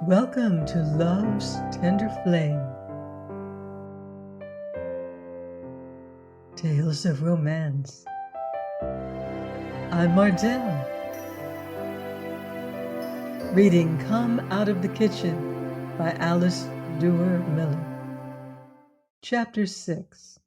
Welcome to Love's Tender Flame, Tales of Romance. I'm Mardell, reading Come Out of the Kitchen by Alice Duer Miller. Chapter 6.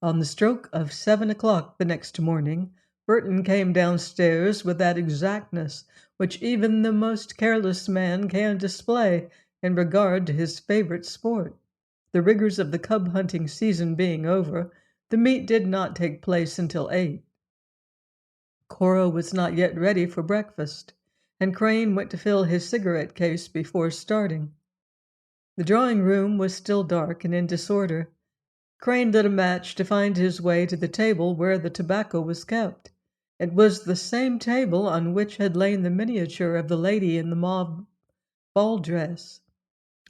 On the stroke of 7 o'clock the next morning, Burton came downstairs with that exactness which even the most careless man can display in regard to his favorite sport. The rigors of the cub hunting season being over, the meet did not take place until 8. Cora was not yet ready for breakfast, and Crane went to fill his cigarette case before starting. The drawing room was still dark and in disorder. Crane lit a match to find his way to the table where the tobacco was kept. It was the same table on which had lain the miniature of the lady in the mauve ball dress.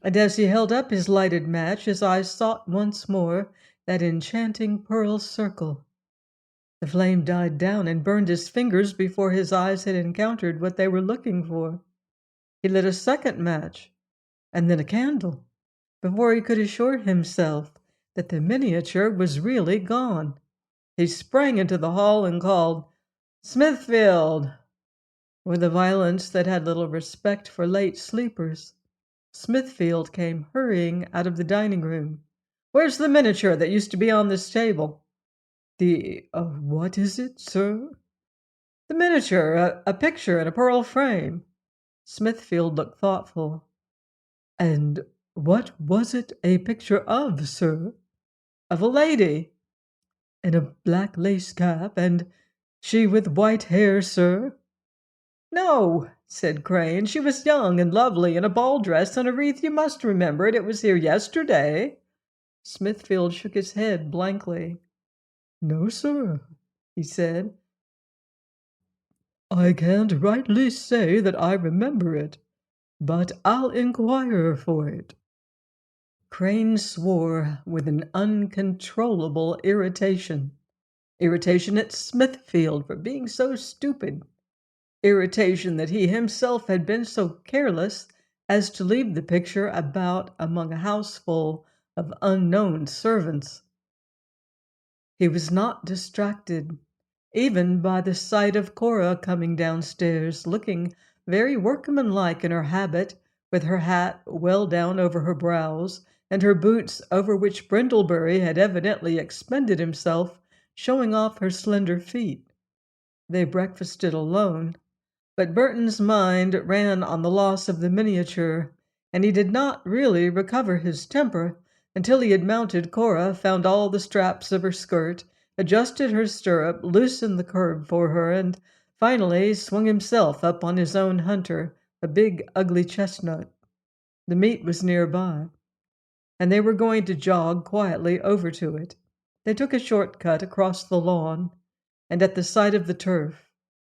And as he held up his lighted match, his eyes sought once more that enchanting pearl circle. The flame died down and burned his fingers before his eyes had encountered what they were looking for. He lit a second match, and then a candle, before he could assure himself that the miniature was really gone. He sprang into the hall and called, "Smithfield!" with a violence that had little respect for late sleepers. Smithfield came hurrying out of the dining room. "Where's the miniature that used to be on this table?" What is it, sir?" "The miniature, a picture in a pearl frame." Smithfield looked thoughtful. "And what was it a picture of, sir?" "Of a lady." "In a black lace cap, and she with white hair, sir?" "No," said Crane. "She was young and lovely in a ball dress and a wreath. You must remember it. It was here yesterday." Smithfield shook his head blankly. "No, sir," he said. "I can't rightly say that I remember it, but I'll inquire for it." Crane swore with an uncontrollable irritation. Irritation at Smithfield for being so stupid. Irritation that he himself had been so careless as to leave the picture about among a houseful of unknown servants. He was not distracted, even by the sight of Cora coming downstairs, looking very workmanlike in her habit, with her hat well down over her brows, and her boots, over which Brindlebury had evidently expended himself, showing off her slender feet. They breakfasted alone, but Burton's mind ran on the loss of the miniature, and he did not really recover his temper until he had mounted Cora, found all the straps of her skirt, adjusted her stirrup, loosened the curb for her, and finally swung himself up on his own hunter, a big, ugly chestnut. The meet was nearby, and they were going to jog quietly over to it. They took a short cut across the lawn, and at the sight of the turf,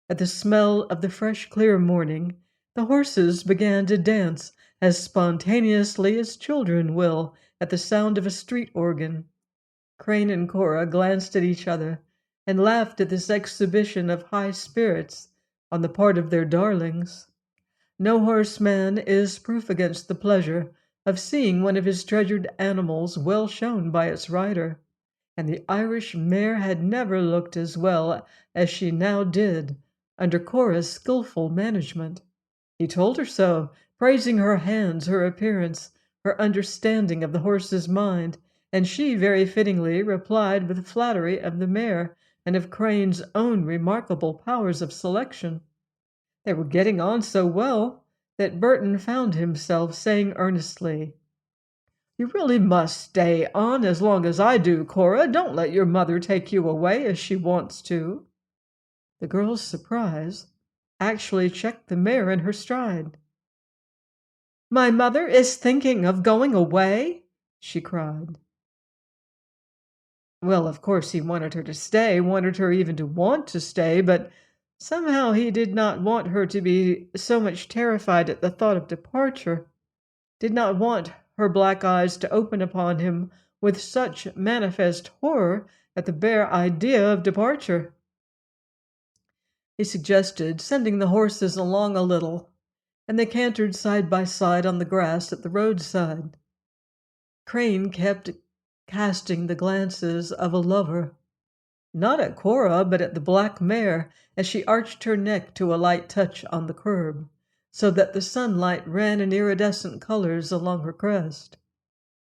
at the smell of the fresh, clear morning, the horses began to dance as spontaneously as children will at the sound of a street organ. Crane and Cora glanced at each other and laughed at this exhibition of high spirits on the part of their darlings. No horseman is proof against the pleasure of seeing one of his treasured animals well shown by its rider, and the Irish mare had never looked as well as she now did under Cora's skillful management. He told her so, praising her hands, her appearance, her understanding of the horse's mind, and she very fittingly replied with flattery of the mare and of Crane's own remarkable powers of selection. They were getting on so well that Burton found himself saying earnestly, "You really must stay on as long as I do, Cora. Don't let your mother take you away as she wants to." The girl's surprise actually checked the mare in her stride. "My mother is thinking of going away?" she cried. Well, of course he wanted her to stay, wanted her even to want to stay, but somehow he did not want her to be so much terrified at the thought of departure, did not want her black eyes to open upon him with such manifest horror at the bare idea of departure. He suggested sending the horses along a little, and they cantered side by side on the grass at the roadside. Crane kept casting the glances of a lover, not at Cora, but at the black mare as she arched her neck to a light touch on the curb, so that the sunlight ran in iridescent colors along her crest.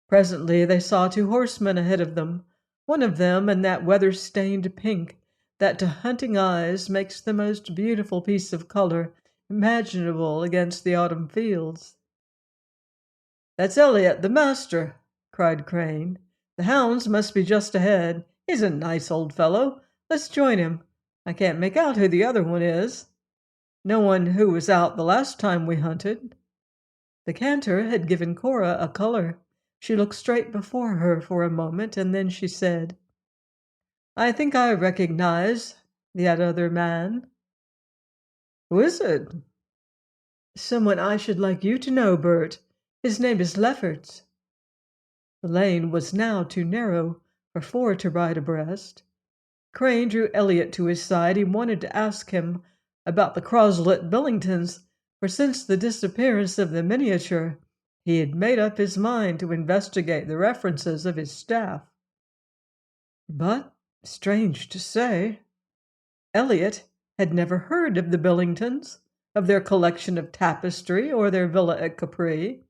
Presently they saw two horsemen ahead of them, one of them in that weather-stained pink that to hunting eyes makes the most beautiful piece of color imaginable against the autumn fields. "That's Elliot, the master," cried Crane. "The hounds must be just ahead. He's a nice old fellow. Let's join him. I can't make out who the other one is. No one who was out the last time we hunted." The canter had given Cora a color. She looked straight before her for a moment, and then she said, "I think I recognize that other man." "Who is it?" "Someone I should like you to know, Bert. His name is Lefferts." The lane was now too narrow for four to ride abreast. Crane drew Elliot to his side. He wanted to ask him about the Croslet Billingtons, for since the disappearance of the miniature, he had made up his mind to investigate the references of his staff. But, strange to say, Elliot had never heard of the Billingtons, of their collection of tapestry, or their villa at Capri.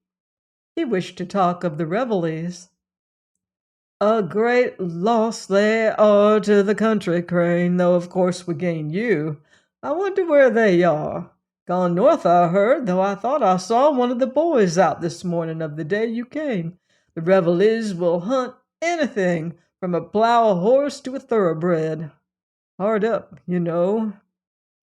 He wished to talk of the Revelleys. "A great loss they are to the country, Crane, though of course we gain you. I wonder where they are. Gone north, I heard, though I thought I saw one of the boys out this morning of the day you came. The Revelleys will hunt anything, from a plough horse to a thoroughbred. Hard up, you know.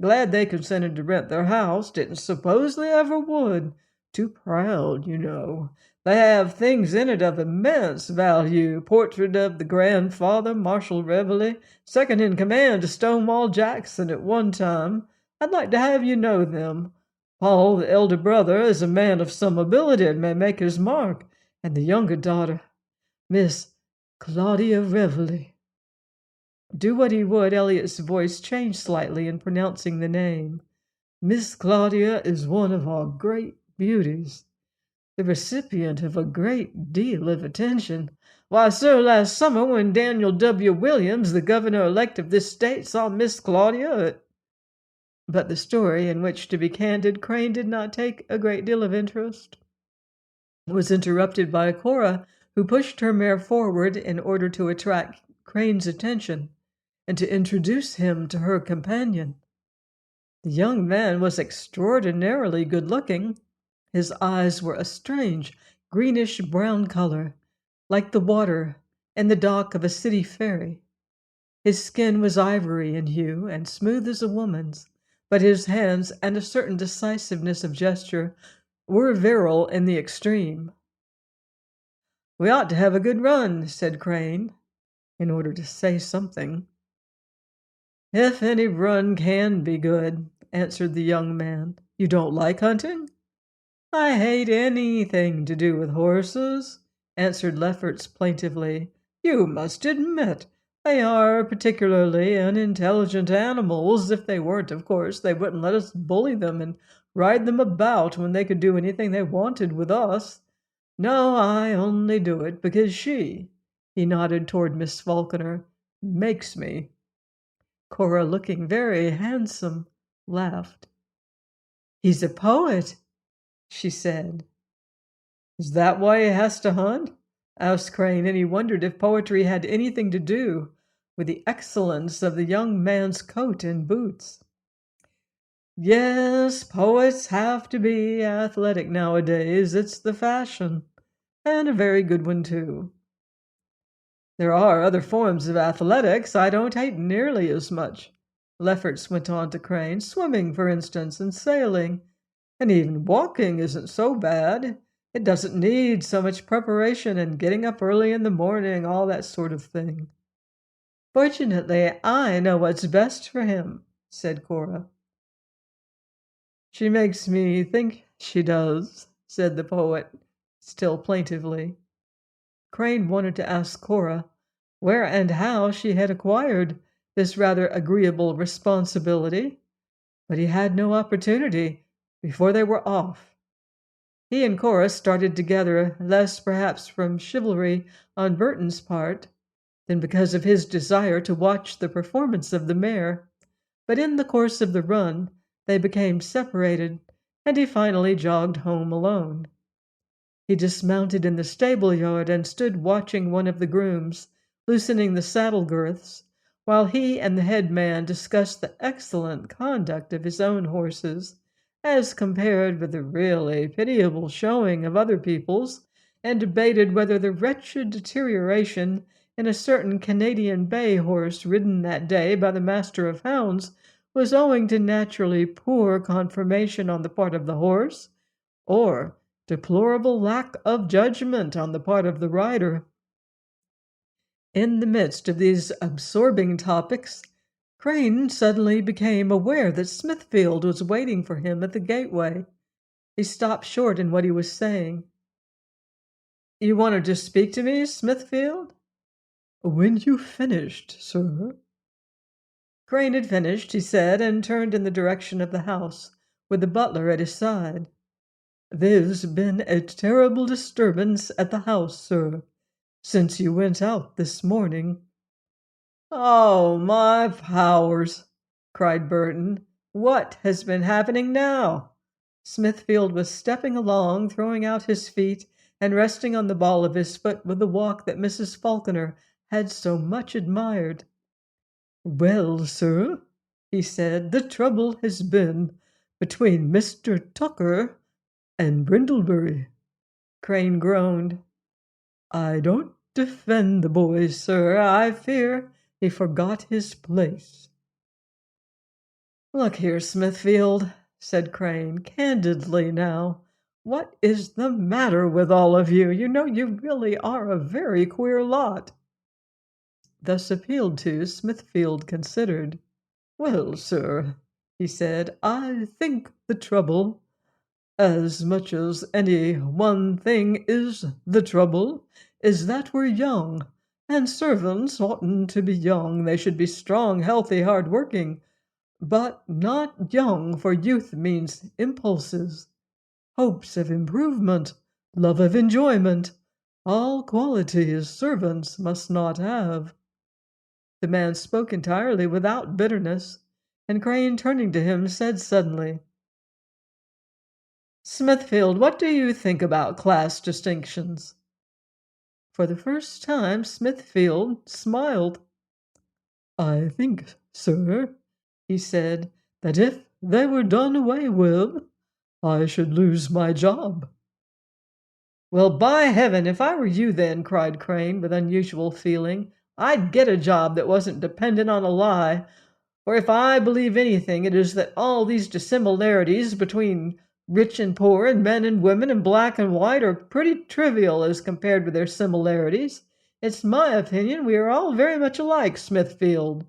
Glad they consented to rent their house. Didn't suppose they ever would. Too proud, you know. They have things in it of immense value. Portrait of the grandfather, Marshal Reveley, second in command to Stonewall Jackson at one time. I'd like to have you know them. Paul, the elder brother, is a man of some ability and may make his mark. And the younger daughter, Miss Claudia Reveley." Do what he would, Elliot's voice changed slightly in pronouncing the name. "Miss Claudia is one of our great beauties, the recipient of a great deal of attention. Why, sir, last summer when Daniel W. Williams, the governor-elect of this state, saw Miss Claudia—" But the story, in which, to be candid, Crane did not take a great deal of interest, was interrupted by Cora, who pushed her mare forward in order to attract Crane's attention and to introduce him to her companion. The young man was extraordinarily good-looking. His eyes were a strange greenish-brown color, like the water in the dock of a city ferry. His skin was ivory in hue and smooth as a woman's, but his hands and a certain decisiveness of gesture were virile in the extreme. "We ought to have a good run," said Crane, in order to say something. "If any run can be good," answered the young man. "You don't like hunting?" "I hate anything to do with horses," answered Lefferts plaintively. "You must admit they are particularly unintelligent animals. If they weren't, of course, they wouldn't let us bully them and ride them about when they could do anything they wanted with us. No, I only do it because she," he nodded toward Miss Falconer, "makes me." Cora, looking very handsome, laughed. "He's a poet," she said. "Is that why he has to hunt?" asked Crane, and he wondered if poetry had anything to do with the excellence of the young man's coat and boots. "Yes, poets have to be athletic nowadays. It's the fashion, and a very good one, too. There are other forms of athletics I don't hate nearly as much," Lefferts went on to Crane. "Swimming, for instance, and sailing. And even walking isn't so bad. It doesn't need so much preparation and getting up early in the morning, all that sort of thing." "Fortunately, I know what's best for him," said Cora. "She makes me think she does," said the poet, still plaintively. Crane wanted to ask Cora where and how she had acquired this rather agreeable responsibility, but he had no opportunity before they were off. He and Cora started together, less perhaps from chivalry on Burton's part than because of his desire to watch the performance of the mare, but in the course of the run they became separated, and he finally jogged home alone. He dismounted in the stable yard and stood watching one of the grooms loosening the saddle girths, while he and the head man discussed the excellent conduct of his own horses, as compared with the really pitiable showing of other people's, and debated whether the wretched deterioration in a certain Canadian bay horse ridden that day by the master of hounds was owing to naturally poor conformation on the part of the horse, or deplorable lack of judgment on the part of the rider. In the midst of these absorbing topics, Crane suddenly became aware that Smithfield was waiting for him at the gateway. He stopped short in what he was saying. "You wanted to speak to me, Smithfield?" "When you finished, sir." Crane had finished, he said, and turned in the direction of the house, with the butler at his side. "There's been a terrible disturbance at the house, sir, since you went out this morning." "Oh, my powers!" cried Burton. "What has been happening now?" Smithfield was stepping along, throwing out his feet and resting on the ball of his foot with the walk that Mrs. Falconer had so much admired. "Well, sir," he said, "the trouble has been between Mr. Tucker and Brindlebury." Crane groaned. "I don't defend the boy, sir. I fear he forgot his place." "Look here, Smithfield," said Crane, "candidly now, what is the matter with all of you? You know you really are a very queer lot." Thus appealed to, Smithfield considered. "Well, sir," he said, "I think the trouble, as much as any one thing is the trouble, is that we're young, and servants oughtn't to be young. They should be strong, healthy, hard-working, but not young, for youth means impulses, hopes of improvement, love of enjoyment, all qualities servants must not have." The man spoke entirely without bitterness, and Crane, turning to him, said suddenly, "Smithfield, what do you think about class distinctions?" For the first time Smithfield smiled. "I think, sir," he said, "that if they were done away with, I should lose my job." "Well, by heaven, if I were you then," cried Crane, with unusual feeling, "I'd get a job that wasn't dependent on a lie. For if I believe anything, it is that all these dissimilarities between rich and poor, and men and women, and black and white, are pretty trivial as compared with their similarities. It's my opinion we are all very much alike, Smithfield."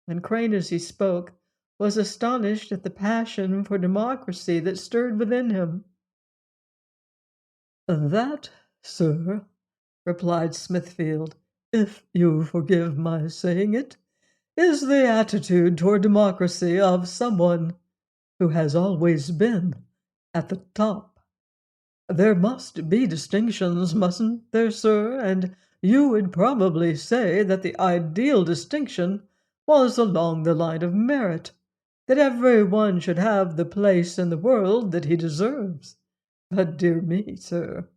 And Crane, as he spoke, was astonished at the passion for democracy that stirred within him. "That, sir," replied Smithfield, "if you forgive my saying it, is the attitude toward democracy of someone who has always been at the top. There must be distinctions, mustn't there, sir? And you would probably say that the ideal distinction was along the line of merit, that every one should have the place in the world that he deserves. But, dear me, sir,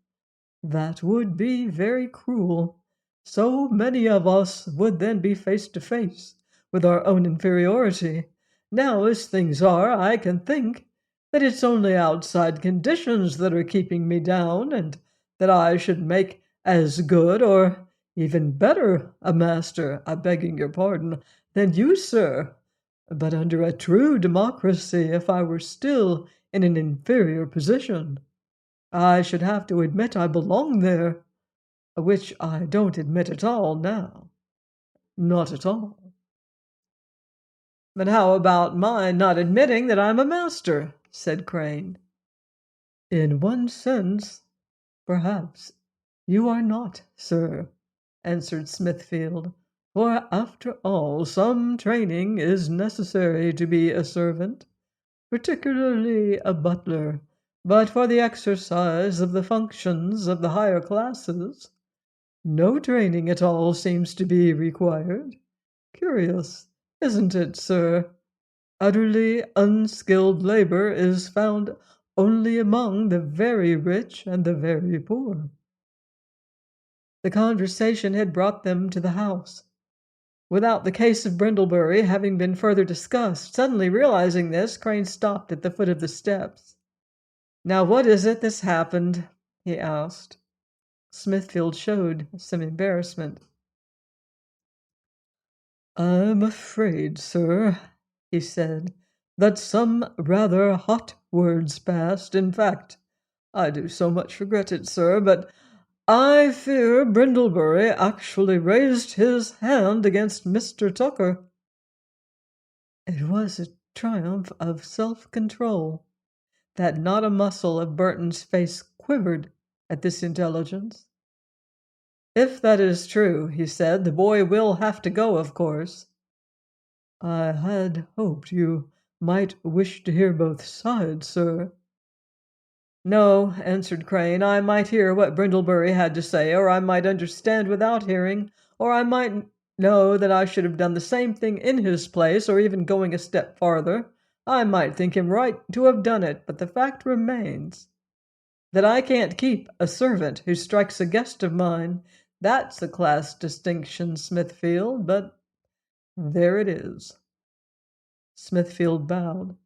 that would be very cruel. So many of us would then be face to face with our own inferiority. Now, as things are, I can think that it's only outside conditions that are keeping me down, and that I should make as good or even better a master, I begging your pardon, than you, sir. But under a true democracy, if I were still in an inferior position, I should have to admit I belong there, which I don't admit at all now. Not at all." "But how about my not admitting that I'm a master?" said Crane. "In one sense, perhaps, you are not, sir," answered Smithfield. "For, after all, some training is necessary to be a servant. particularly a butler, but for the exercise of the functions of the higher classes, no training at all seems to be required. Curious, isn't it, sir? Utterly unskilled labor is found only among the very rich and the very poor. The conversation had brought them to the house, without the case of Brindlebury having been further discussed. Suddenly realizing this, Crane stopped at the foot of the steps. "Now what is it that's happened?" he asked. Smithfield showed some embarrassment. "I'm afraid, sir," he said, "that some rather hot words passed. In fact, I do so much regret it, sir, but I fear Brindlebury actually raised his hand against Mr. Tucker." It was a triumph of self-control that not a muscle of Burton's face quivered at this intelligence. "If that is true," he said, "the boy will have to go, of course." "I had hoped you might wish to hear both sides, sir." "No," answered Crane. "I might hear what Brindlebury had to say, or I might understand without hearing, or I might know that I should have done the same thing in his place, or even going a step farther, I might think him right to have done it, but the fact remains that I can't keep a servant who strikes a guest of mine. That's a class distinction, Smithfield, but there it is." Smithfield bowed.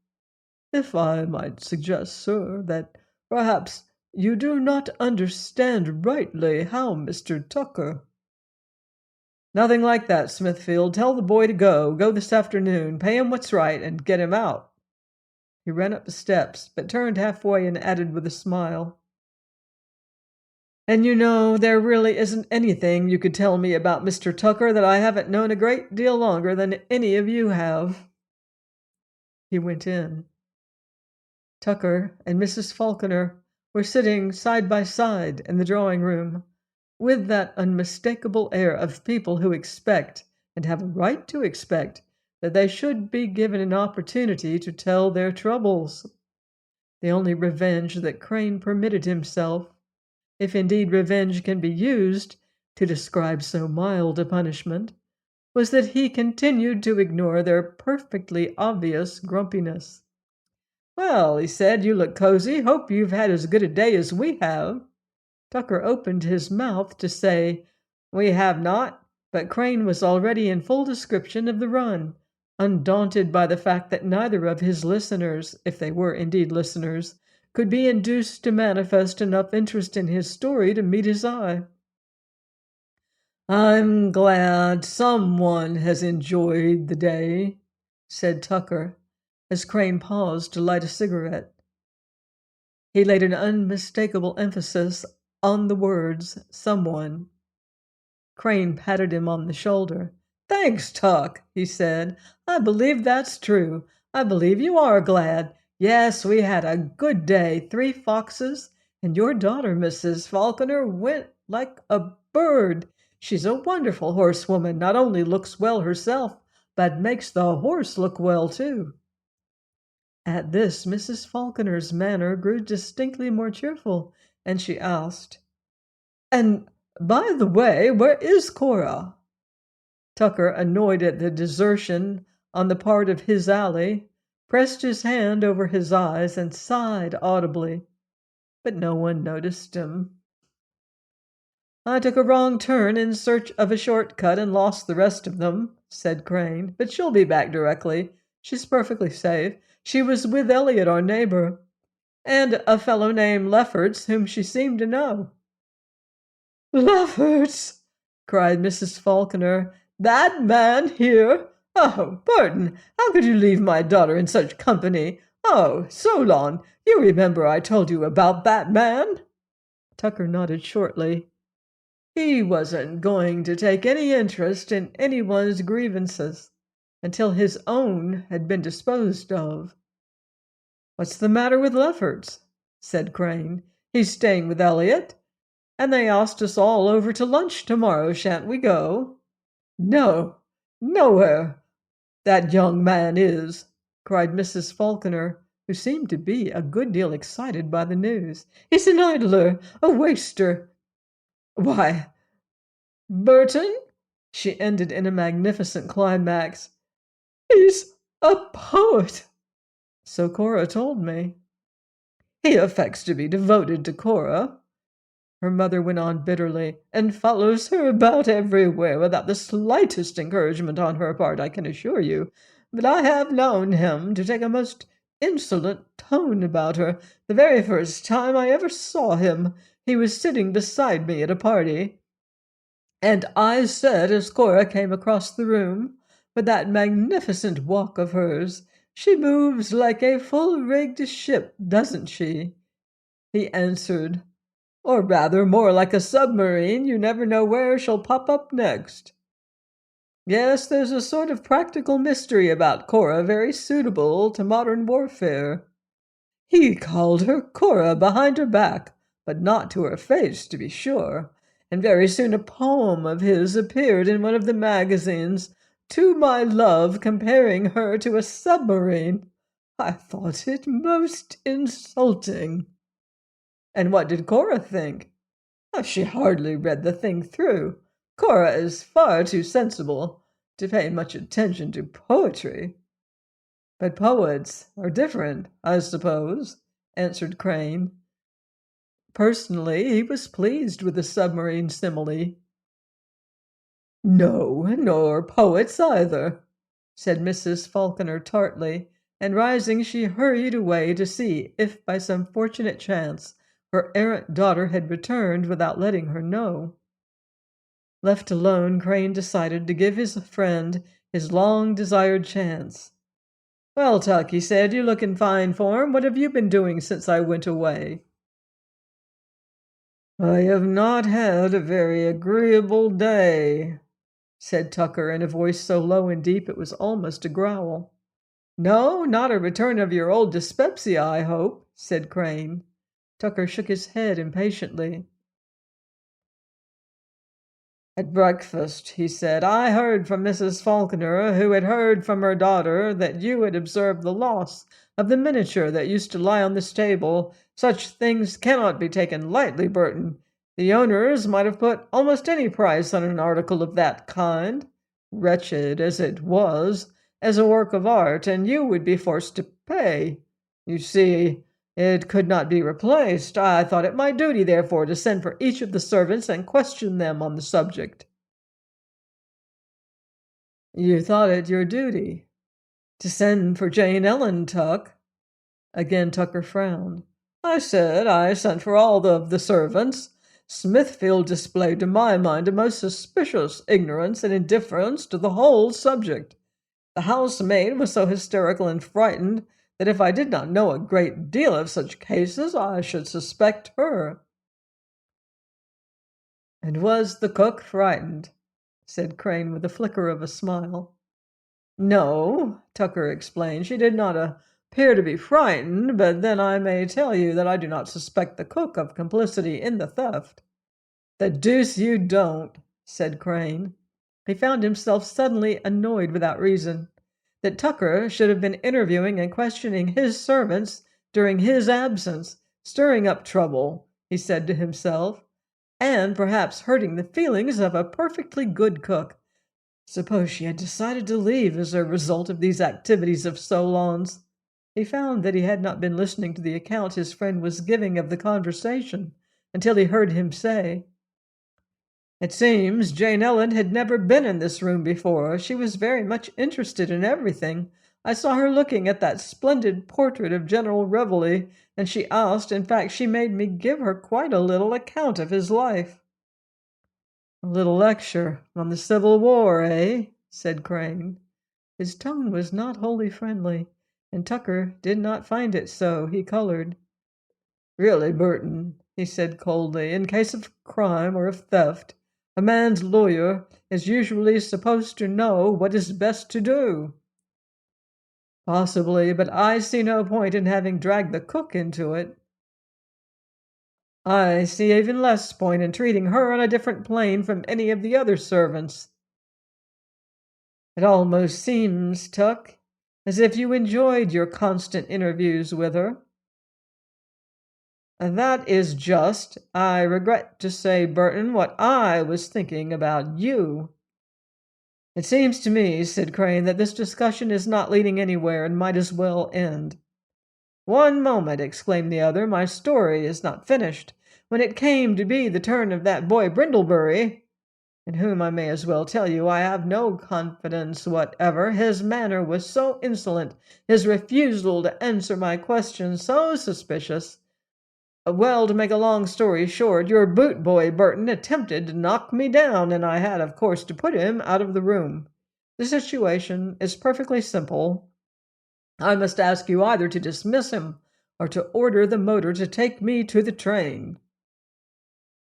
"If I might suggest, sir, that perhaps you do not understand rightly how Mr. Tucker—" "Nothing like that, Smithfield. Tell the boy to go. Go this afternoon. Pay him what's right, and get him out." He ran up the steps, but turned halfway and added with a smile, "And you know, there really isn't anything you could tell me about Mr. Tucker that I haven't known a great deal longer than any of you have." He went in. Tucker and Mrs. Falconer were sitting side by side in the drawing-room, with that unmistakable air of people who expect, and have a right to expect, that they should be given an opportunity to tell their troubles. The only revenge that Crane permitted himself, if indeed revenge can be used to describe so mild a punishment, was that he continued to ignore their perfectly obvious grumpiness. "Well," he said, "you look cozy. Hope you've had as good a day as we have." Tucker opened his mouth to say, "We have not," but Crane was already in full description of the run, undaunted by the fact that neither of his listeners, if they were indeed listeners, could be induced to manifest enough interest in his story to meet his eye. "I'm glad someone has enjoyed the day," said Tucker, as Crane paused to light a cigarette. He laid an unmistakable emphasis on the words "someone." Crane patted him on the shoulder. "Thanks, Tuck," he said. "I believe that's true. I believe you are glad. Yes, we had a good day. 3 foxes, and your daughter, Mrs. Falconer, went like a bird. She's a wonderful horsewoman. Not only looks well herself, but makes the horse look well, too." At this, Mrs. Falconer's manner grew distinctly more cheerful, and she asked, "And, by the way, where is Cora?" Tucker, annoyed at the desertion on the part of his ally, pressed his hand over his eyes and sighed audibly, but no one noticed him. "I took a wrong turn in search of a short cut and lost the rest of them," said Crane, "but she'll be back directly. She's perfectly safe. She was with Elliot, our neighbor, and a fellow named Lefferts, whom she seemed to know." "Lefferts!" cried Mrs. Falconer. "That man here? Oh, Burton, how could you leave my daughter in such company? Oh, Solon, you remember I told you about that man?" Tucker nodded shortly. He wasn't going to take any interest in anyone's grievances until his own had been disposed of. "What's the matter with Lefferts?" said Crane. "He's staying with Elliot, and they asked us all over to lunch tomorrow. Shan't we go?" "No, nowhere, that young man is," cried Mrs. Falconer, who seemed to be a good deal excited by the news. "He's an idler, a waster. Why, Burton," she ended in a magnificent climax, "he's a poet." "So Cora told me." "He affects to be devoted to Cora," her mother went on bitterly, "and follows her about everywhere without the slightest encouragement on her part, I can assure you. But I have known him to take a most insolent tone about her. The very first time I ever saw him, he was sitting beside me at a party, and I said as Cora came across the room, with that magnificent walk of hers, 'She moves like a full-rigged ship, doesn't she?' He answered, 'Or rather more like a submarine. You never know where she'll pop up next.' Yes, there's a sort of practical mystery about Cora very suitable to modern warfare. He called her Cora behind her back, but not to her face, to be sure, and very soon a poem of his appeared in one of the magazines, 'To my love,' comparing her to a submarine. I thought it most insulting." "And what did Cora think?" "Oh, she hardly read the thing through. Cora is far too sensible to pay much attention to poetry." "But poets are different, I suppose," answered Crane. Personally, he was pleased with the submarine simile. "No, nor poets either," said Mrs. Falconer tartly, and rising she hurried away to see if by some fortunate chance her errant daughter had returned without letting her know. Left alone, Crane decided to give his friend his long-desired chance. "Well, Tuck," he said, "you look in fine form. What have you been doing since I went away?" "I have not had a very agreeable day," said Tucker in a voice so low and deep it was almost a growl. "No, not a return of your old dyspepsia, I hope," said Crane. Tucker shook his head impatiently. "At breakfast," he said, "I heard from Mrs. Falconer, who had heard from her daughter, that you had observed the loss of the miniature that used to lie on this table. Such things cannot be taken lightly, Burton. The owners might have put almost any price on an article of that kind, wretched as it was, as a work of art, and you would be forced to pay. You see, it could not be replaced. I thought it my duty, therefore, to send for each of the servants and question them on the subject." "You thought it your duty to send for Jane Ellen, Tuck?" Again Tucker frowned. "I said I sent for all of the servants. Smithfield displayed to my mind a most suspicious ignorance and indifference to the whole subject. The housemaid was so hysterical and frightened that if I did not know a great deal of such cases, I should suspect her." "And was the cook frightened?" said Crane with the flicker of a smile. "No," Tucker explained. "She did not appear to be frightened, but then I may tell you that I do not suspect the cook of complicity in the theft." "The deuce you don't," said Crane. He found himself suddenly annoyed without reason. That Tucker should have been interviewing and questioning his servants during his absence, stirring up trouble, he said to himself, and perhaps hurting the feelings of a perfectly good cook. Suppose she had decided to leave as a result of these activities of Solon's? He found that he had not been listening to the account his friend was giving of the conversation until he heard him say, "It seems Jane Ellen had never been in this room before. She was very much interested in everything. I saw her looking at that splendid portrait of General Reveley, and she asked, in fact, she made me give her quite a little account of his life." "A little lecture on the Civil War, eh?" said Crane. His tone was not wholly friendly, and Tucker did not find it so. He colored. "Really, Burton," he said coldly, "in case of crime or of theft, a man's lawyer is usually supposed to know what is best to do." "Possibly, but I see no point in having dragged the cook into it." "I see even less point in treating her on a different plane from any of the other servants." "It almost seems, Tuck, as if you enjoyed your constant interviews with her. And that is just, I regret to say, Burton, what I was thinking about you. It seems to me, said Crane, that this discussion is not leading anywhere and might as well end. One moment, exclaimed the other, my story is not finished. When it came to be the turn of that boy Brindlebury, in whom I may as well tell you I have no confidence whatever, his manner was so insolent, his refusal to answer my questions so suspicious. Well, to make a long story short, your boot boy Burton attempted to knock me down, and I had, of course, to put him out of the room. The situation is perfectly simple. I must ask you either to dismiss him or to order the motor to take me to the train.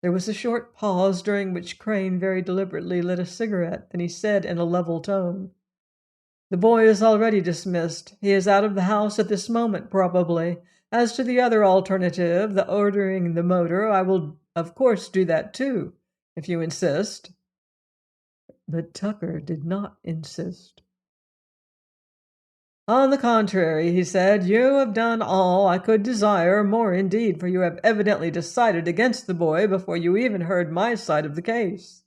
There was a short pause, during which Crane very deliberately lit a cigarette. Then he said in a level tone, "The boy is already dismissed. He is out of the house at this moment, probably. As to the other alternative, the ordering the motor, I will of course do that too, if you insist." But Tucker did not insist. "On the contrary," he said, "you have done all I could desire, more indeed, for you have evidently decided against the boy before you even heard my side of the case."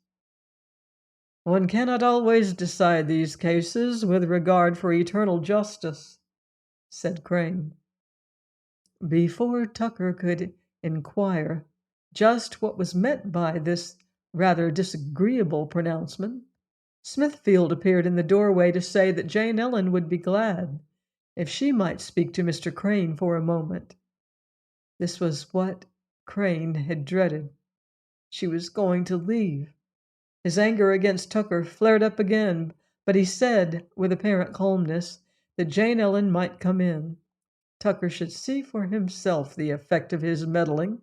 "One cannot always decide these cases with regard for eternal justice," said Crane. Before Tucker could inquire just what was meant by this rather disagreeable pronouncement, Smithfield appeared in the doorway to say that Jane Ellen would be glad if she might speak to Mr. Crane for a moment. This was what Crane had dreaded. She was going to leave. His anger against Tucker flared up again, but he said, with apparent calmness, that Jane Ellen might come in. Tucker should see for himself the effect of his meddling.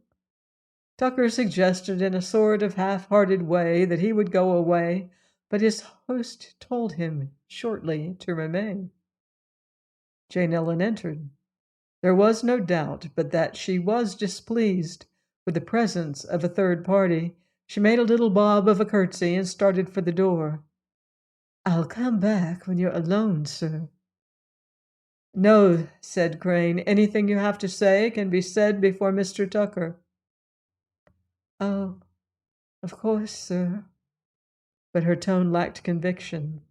Tucker suggested in a sort of half-hearted way that he would go away, but his host told him shortly to remain. Jane Ellen entered. There was no doubt but that she was displeased with the presence of a third party. She made a little bob of a curtsy and started for the door. "I'll come back when you're alone, sir." "No," said Crane. "Anything you have to say can be said before Mr. Tucker." "Oh, of course, sir." But her tone lacked conviction.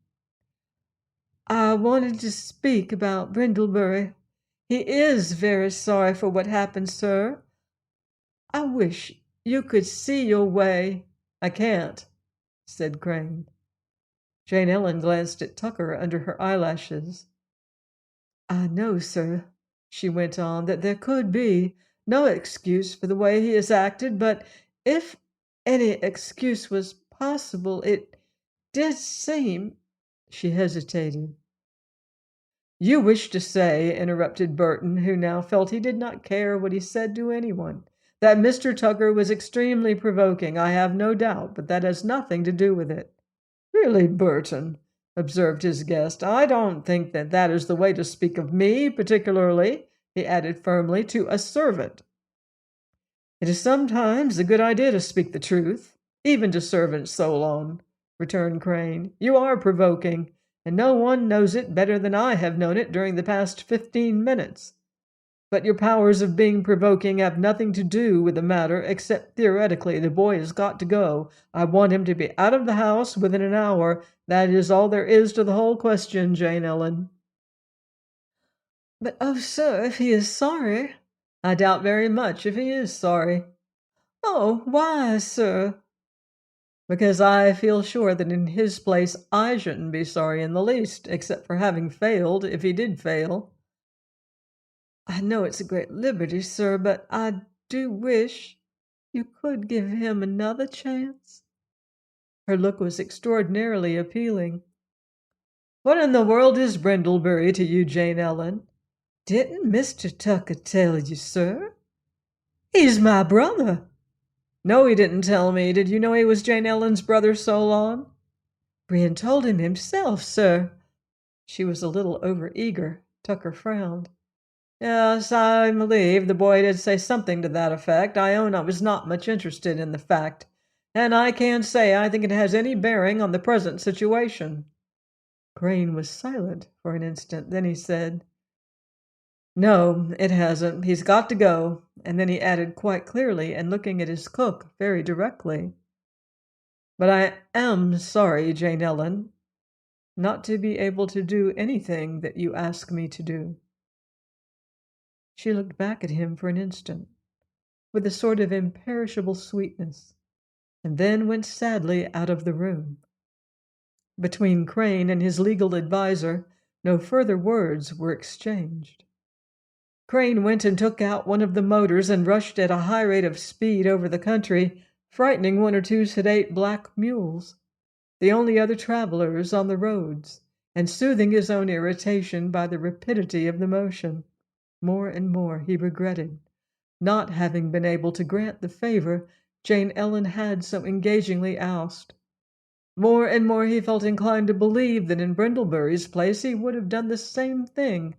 "I wanted to speak about Brindlebury. He is very sorry for what happened, sir. I wish you could see your way." "I can't," said Crane. Jane Ellen glanced at Tucker under her eyelashes. "I know, sir," she went on, "that there could be no excuse for the way he has acted, but if any excuse was possible, it did seem—" She hesitated. "You wish to say," interrupted Burton, who now felt he did not care what he said to anyone, "that Mr. Tucker was extremely provoking. I have no doubt, but that has nothing to do with it." "Really, Burton," observed his guest, "I don't think that that is the way to speak of me, particularly," he added firmly, "to a servant." "It is sometimes a good idea to speak the truth, even to servants, Solon," returned Crane. "You are provoking, and no one knows it better than I have known it during the past 15 minutes. But your powers of being provoking have nothing to do with the matter, except theoretically. The boy has got to go. I want him to be out of the house within an hour. That is all there is to the whole question, Jane Ellen." "But, oh, sir, if he is sorry—" "I doubt very much if he is sorry." "Oh, why, sir?" "Because I feel sure that in his place I shouldn't be sorry in the least, except for having failed, if he did fail." "I know it's a great liberty, sir, but I do wish you could give him another chance." Her look was extraordinarily appealing. "What in the world is Brindlebury to you, Jane Ellen?" "Didn't Mr. Tucker tell you, sir? He's my brother." "No, he didn't tell me. Did you know he was Jane Ellen's brother, Solon?" "Bryn told him himself, sir." She was a little over-eager. Tucker frowned. "Yes, I believe the boy did say something to that effect. I own I was not much interested in the fact, and I can't say I think it has any bearing on the present situation." Crane was silent for an instant. Then he said, "No, it hasn't. He's got to go." And then he added quite clearly and looking at his cook very directly, "But I am sorry, Jane Ellen, not to be able to do anything that you ask me to do." She looked back at him for an instant, with a sort of imperishable sweetness, and then went sadly out of the room. Between Crane and his legal adviser, no further words were exchanged. Crane went and took out one of the motors and rushed at a high rate of speed over the country, frightening one or two sedate black mules, the only other travelers on the roads, and soothing his own irritation by the rapidity of the motion. More and more he regretted not having been able to grant the favor Jane Ellen had so engagingly asked. More and more he felt inclined to believe that in Brindlebury's place he would have done the same thing.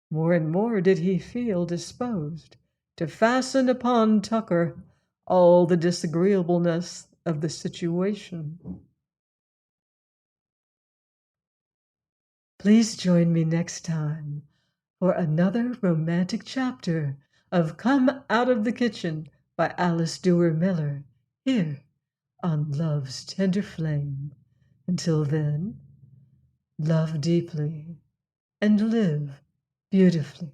More and more did he feel disposed to fasten upon Tucker all the disagreeableness of the situation. Please join me next time for another romantic chapter of Come Out of the Kitchen by Alice Duer Miller, here on Love's Tender Flame. Until then, love deeply and live beautifully.